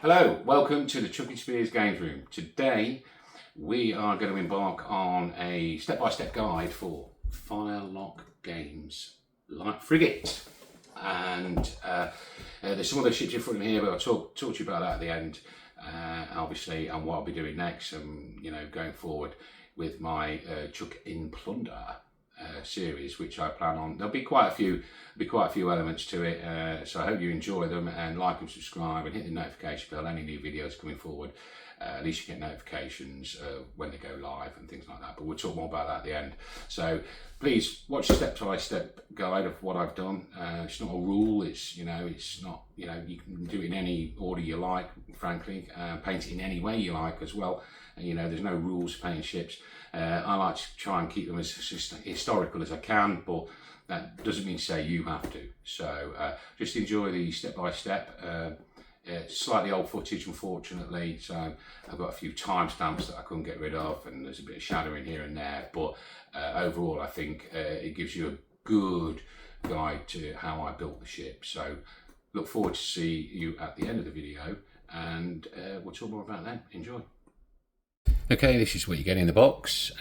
Hello, welcome to the Chucky Spears Games Room. Today we are going to embark on a step-by-step guide for Firelock Games Light Frigate. And there's some other ships in front of me here, but I'll talk to you about that at the end, obviously, and what I'll be doing next, and going forward with my Chuck in Plunder series, which I plan on. There'll be quite a few elements to it, so I hope you enjoy them, and like and subscribe and hit the notification bell. Any new videos coming forward, at least you get notifications when they go live and things like that, but we'll talk more about that at the end. So please watch the step-by-step guide of what I've done. It's not a rule, it's not, you can do it in any order you like, frankly, paint it in any way you like as well. There's no rules for painting ships. I like to try and keep them as historical as I can, but that doesn't mean to say you have to. So just enjoy the step-by-step. Slightly old footage, unfortunately, so I've got a few timestamps that I couldn't get rid of, and there's a bit of shadowing here and there, but overall I think it gives you a good guide to how I built the ship. So look forward to see you at the end of the video, and we'll talk more about that. Enjoy. Okay, this is what you get in the box.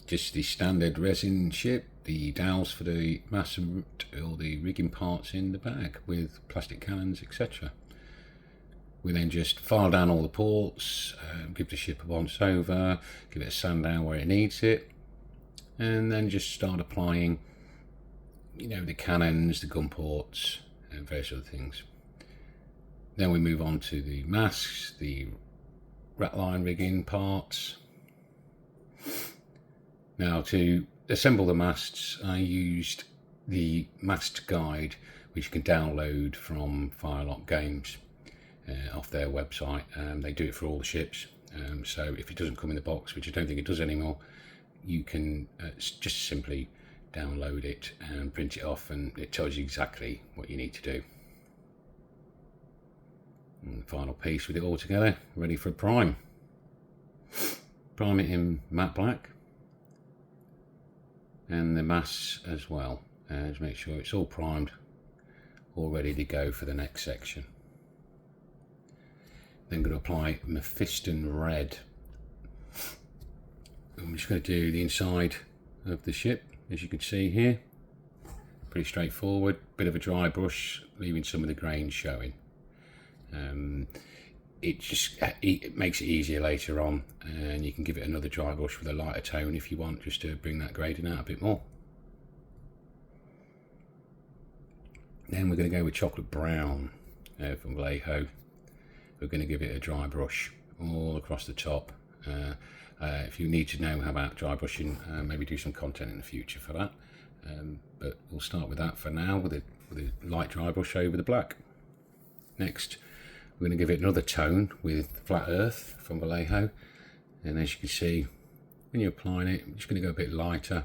Just the standard resin ship, the dowels for the mast and all the rigging parts in the bag with plastic cannons, etc. We then just file down all the ports, give the ship a once over, give it a sand down where it needs it, and then just start applying, the cannons, the gun ports, and various other things. Then we move on to the masts, the ratline rigging parts. Now, to assemble the masts, I used the mast guide, which you can download from Firelock Games off their website. They do it for all the ships, so if it doesn't come in the box, which I don't think it does anymore, you can just simply download it and print it off, and it tells you exactly what you need to do. And the final piece with it all together, ready for a prime. Prime it in matte black, and the masts as well. Just make sure it's all primed, all ready to go for the next section. Then going to apply Mephiston Red. I'm just going to do the inside of the ship, as you can see here. Pretty straightforward. Bit of a dry brush, leaving some of the grains showing. It makes it easier later on, and you can give it another dry brush with a lighter tone if you want, just to bring that grading out a bit more. Then we're going to go with chocolate brown from Vallejo. We're going to give it a dry brush all across the top. If you need to know about dry brushing, maybe do some content in the future for that, but we'll start with that for now, with a light dry brush over the black. Next, we're going to give it another tone with Flat Earth from Vallejo, and as you can see, when you're applying it, I'm just going to go a bit lighter,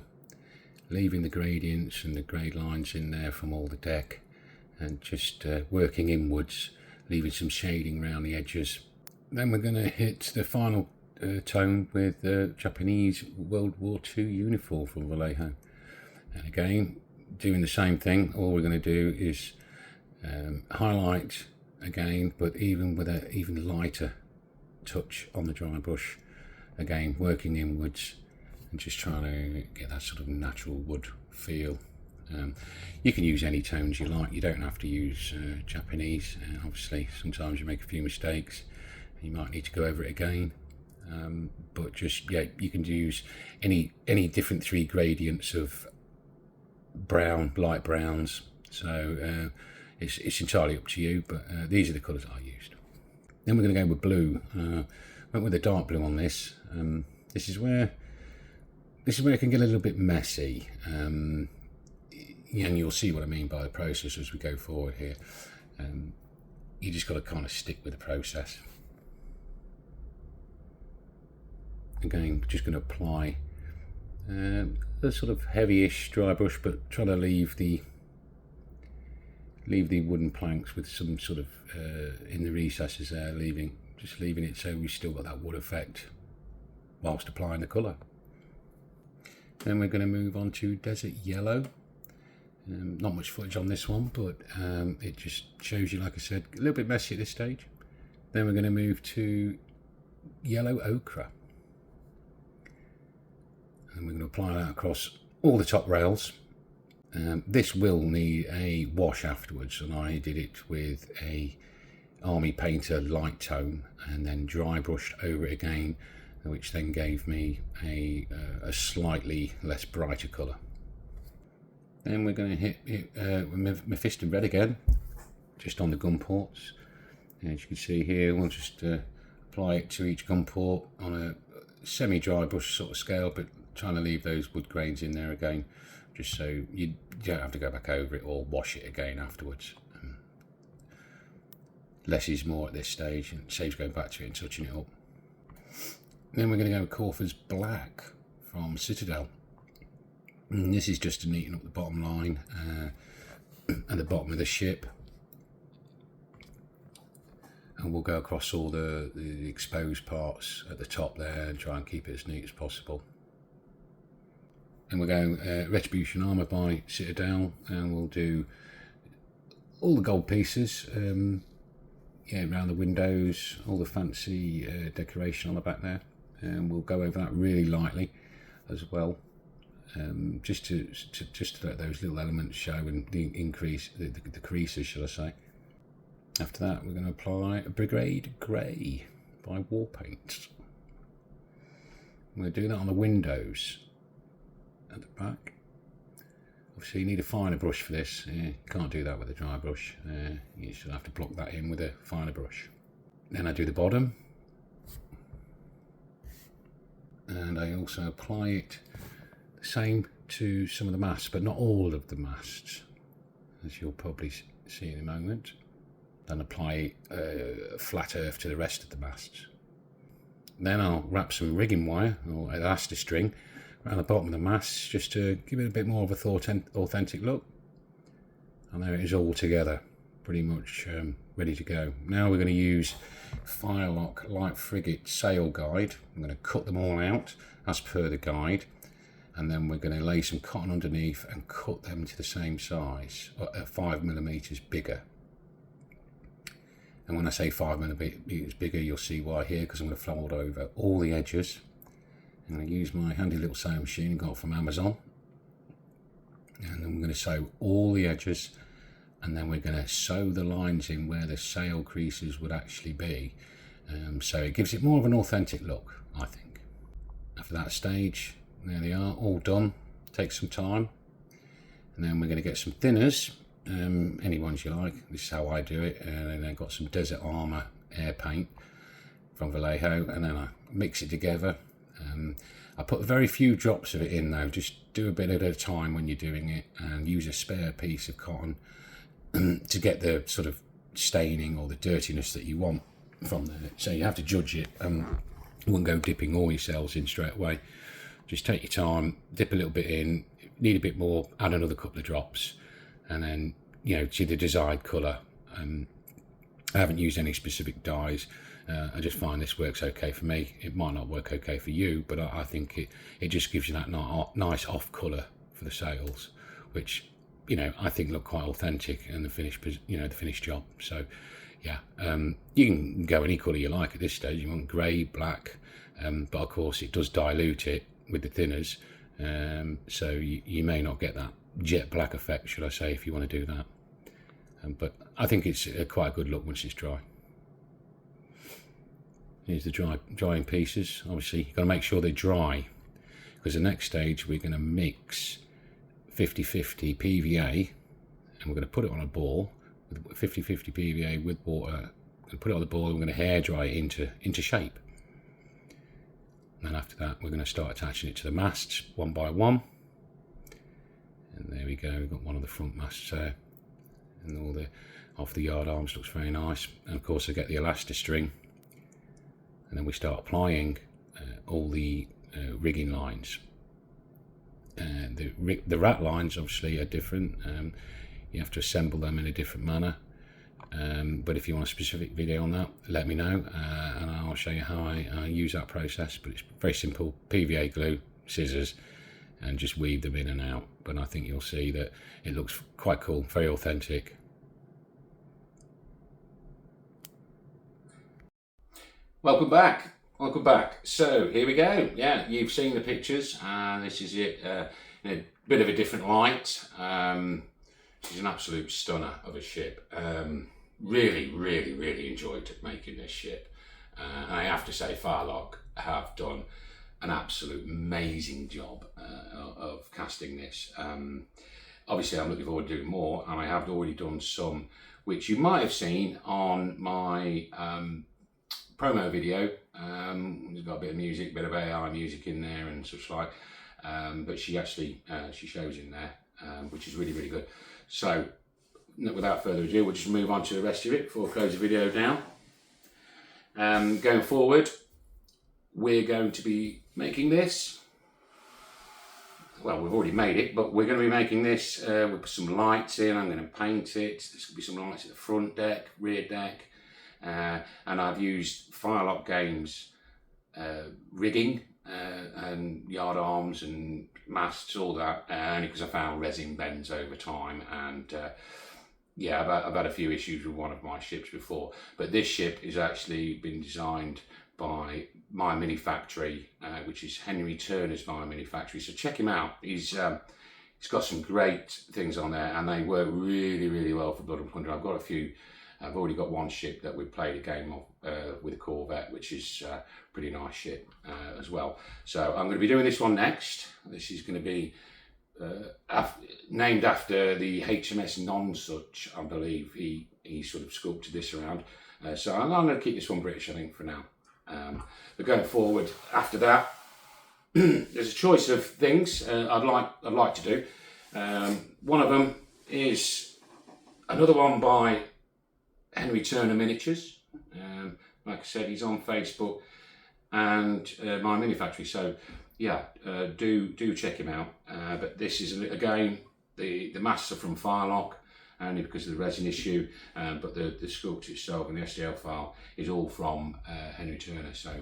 leaving the gradients and the grade lines in there from all the deck, and just working inwards, leaving some shading around the edges. Then we're going to hit the final tone with the Japanese World War II uniform from Vallejo, and again doing the same thing. All we're going to do is highlight again, but even with an even lighter touch on the dry brush, again working inwards and just trying to get that sort of natural wood feel. You can use any tones you like, you don't have to use Japanese. Obviously sometimes you make a few mistakes and you might need to go over it again, but just, you can use any different 3 gradients of brown, light browns, so it's entirely up to you, but these are the colours I used. Then we're going to go with blue. Went with a dark blue on this. This is where it can get a little bit messy, and you'll see what I mean by the process as we go forward here. You just got to kind of stick with the process. Again, just going to apply a sort of heavyish dry brush, but trying to leave the wooden planks with some sort of in the recesses there, just leaving it so we've still got that wood effect whilst applying the colour. Then we're going to move on to Desert Yellow. Not much footage on this one, but it just shows you, like I said, a little bit messy at this stage. Then we're going to move to yellow ochre. And we're going to apply that across all the top rails. This will need a wash afterwards, and I did it with a Army Painter light tone and then dry brushed over it again, which then gave me a slightly less brighter colour. Then we're going to hit Mephisto red again, just on the gun ports. As you can see here, we'll just apply it to each gun port on a semi-dry brush sort of scale, but trying to leave those wood grains in there again, just so you don't have to go back over it or wash it again afterwards. Less is more at this stage, and it saves going back to it and touching it up. Then we're going to go with Corfus Black from Citadel. And this is just to neaten up the bottom line at the bottom of the ship. And we'll go across all the exposed parts at the top there and try and keep it as neat as possible. And we're going Retribution Armour by Citadel, and we'll do all the gold pieces, around the windows, all the fancy decoration on the back there, and we'll go over that really lightly as well, just to let those little elements show and increase the creases, shall I say. After that, we're going to apply a Brigade Grey by Warpaint. I'm going to do that on the windows at the back. Obviously you need a finer brush for this. You can't do that with a dry brush. You should have to block that in with a finer brush. Then I do the bottom, and I also apply it the same to some of the masts, but not all of the masts, as you'll probably see in a moment. Then apply flat earth to the rest of the masts. Then I'll wrap some rigging wire or elastic string around the bottom of the masts, just to give it a bit more of a authentic look. And there it is all together, pretty much ready to go. Now we're going to use Firelock Light Frigate sail guide. I'm going to cut them all out as per the guide, and then we're going to lay some cotton underneath and cut them to the same size, 5mm bigger. And when I say 5mm bigger, you'll see why here, because I'm going to fold over all the edges. I'm going to use my handy little sewing machine I got from Amazon, and I'm going to sew all the edges, and then we're going to sew the lines in where the sail creases would actually be, so it gives it more of an authentic look, I think. After that stage, there they are, all done. Takes some time, and then we're going to get some thinners, any ones you like. This is how I do it. And then I've got some Desert Armour air paint from Vallejo, and then I mix it together. I put very few drops of it in though, just do a bit at a time when you're doing it, and use a spare piece of cotton to get the sort of staining or the dirtiness that you want from there. So you have to judge it. You wouldn't go dipping all your cells in straight away. Just take your time, dip a little bit in, need a bit more, add another couple of drops, and then, to the desired colour. I haven't used any specific dyes. I just find this works okay for me. It might not work okay for you, but I think it just gives you that nice off colour for the sails, which I think look quite authentic in the finished job. So yeah, you can go any colour you like at this stage. You want grey, black, but of course it does dilute it with the thinners, so you may not get that jet black effect, should I say, if you want to do that. But I think it's quite a good look once it's dry. Here's the drying pieces. Obviously you've got to make sure they're dry, because the next stage we're going to mix 50-50 PVA, and we're going to put it on a ball with 50-50 PVA with water. We're going to put it on the ball, and we're going to hair dry it into shape. And then after that we're going to start attaching it to the masts one by one. And there we go, we've got one of the front masts there, and all the off the yard arms looks very nice. And of course I get the elastic string, and then we start applying all the rigging lines. The rat lines obviously are different. You have to assemble them in a different manner. But if you want a specific video on that, let me know, and I'll show you how I use that process. But it's very simple: PVA glue, scissors, and just weave them in and out. But I think you'll see that it looks quite cool, very authentic. Welcome back. Welcome back. So here we go. Yeah, you've seen the pictures, and this is it in a bit of a different light. This is an absolute stunner of a ship. Really enjoyed making this ship. And I have to say, Firelock have done an absolute amazing job of casting this. Obviously, I'm looking forward to doing more, and I have already done some, which you might have seen on my promo video. There's got a bit of music, a bit of AI music in there and such like, but she actually she shows in there, which is really good. So without further ado, we'll just move on to the rest of it before I close the video down. Going forward, we're going to be making this. Well, we've already made it, but we're going to be making this. We'll put some lights in. I'm going to paint it. There's going to be some lights at the front deck, rear deck. And I've used Firelock Games rigging and yard arms and masts, all that, only because I found resin bends over time, and yeah, I've had a few issues with one of my ships before, but this ship has actually been designed by My Mini Factory, which is Henry Turner's My Mini Factory, so check him out. He's got some great things on there, and they work really well for Blood and Plunder. I've got a few. I've already got one ship that we've played a game of with a Corvette, which is a pretty nice ship as well. So I'm going to be doing this one next. This is going to be named after the HMS Nonsuch, I believe. He sort of sculpted this around. So I'm going to keep this one British, I think, for now. But going forward, after that, there's a choice of things I'd like to do. One of them is another one by Henry Turner Miniatures. Like I said, he's on Facebook and My Mini Factory, so yeah, do check him out. But this is again, the masts are from Firelock, only because of the resin issue, but the sculpture itself and the STL file is all from Henry Turner. So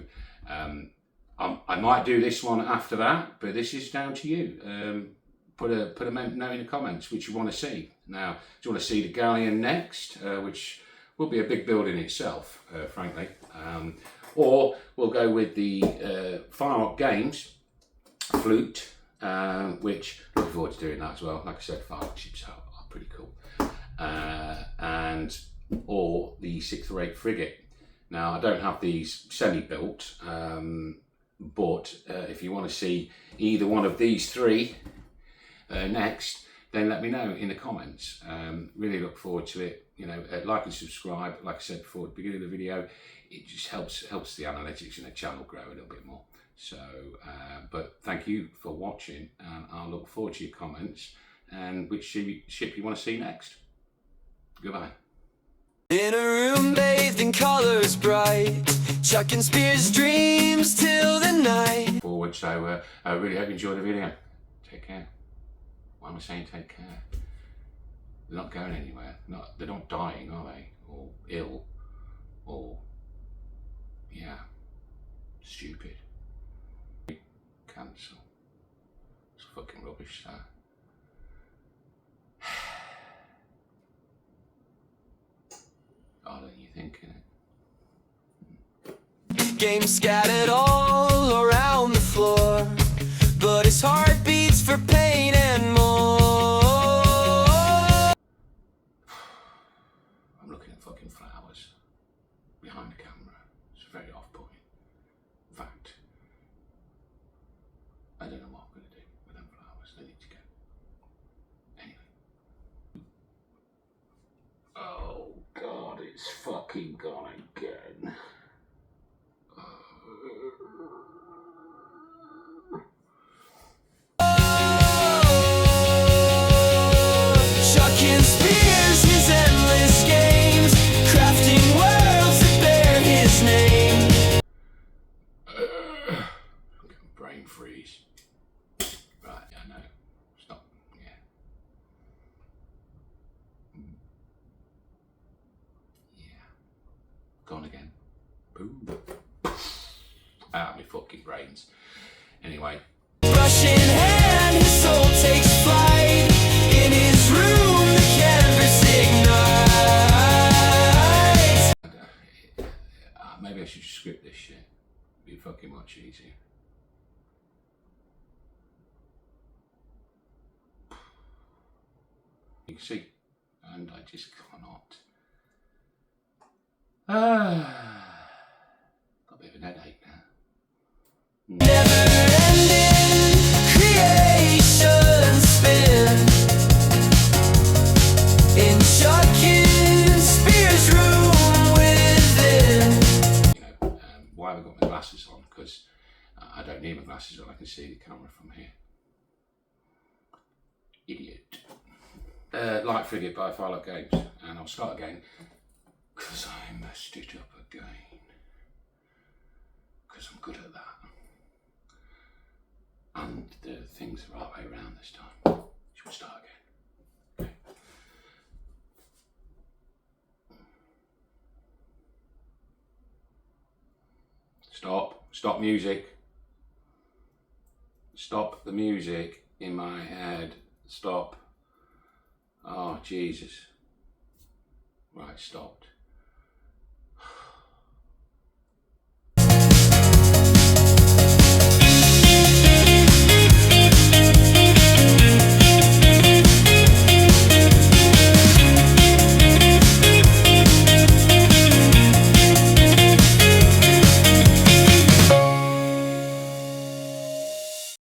I might do this one after that, but this is down to you. Put a note in the comments which you want to see. Now, do you want to see the galleon next, which will be a big build in itself, frankly, or we'll go with the Firelock Games flute, which looking forward to doing that as well. Like I said, Firelock ships are pretty cool, and or the 6th Light Frigate. Now, I don't have these semi-built, but if you want to see either one of these three next, then let me know in the comments. Really look forward to it. You know, like and subscribe. Like I said before at the beginning of the video, it just helps the analytics in the channel grow a little bit more. So, but thank you for watching, and I'll look forward to your comments and which ship you want to see next. Goodbye. In a room bathed in colours bright, chucking spears dreams till the night. Forward, so I really hope you enjoy the video. Take care. Why am I saying take care? They're not going anywhere. They're not dying, are they? Or ill, or yeah, stupid. Cancel. It's fucking rubbish, that. Harder than you think, innit? Games scattered all around the floor, but his heart beats for pain and more. I'm looking at fucking flowers behind the camera. It's very off-putting. In fact, I don't know what I'm going to do with them flowers. They need to go. Anyway. Oh God, it's fucking gone again. Chucking spears, his endless games, crafting worlds that bear his name. Brain freeze. Right, I know. Stop. Yeah. Yeah. Gone again. Boom. Out of my fucking brains. Anyway. Brush in hand, his soul takes flight. In his room, the canvas ignites. Maybe I should script this You can see, and I just cannot. Got a bit of an headache now. Never-ending creation spin in Shocking Spears' room within. You know, why have I got my glasses on? Because I don't need my glasses on. I can see the camera from here. Idiot. Light Frigate by Firelock Games, and I'll start again because I messed it up again. Because I'm good at that. And the things are right way around this time. Should we start again? Okay. Stop. Stop music. Stop the music in my head. Stop. Oh, Jesus. Right, stopped.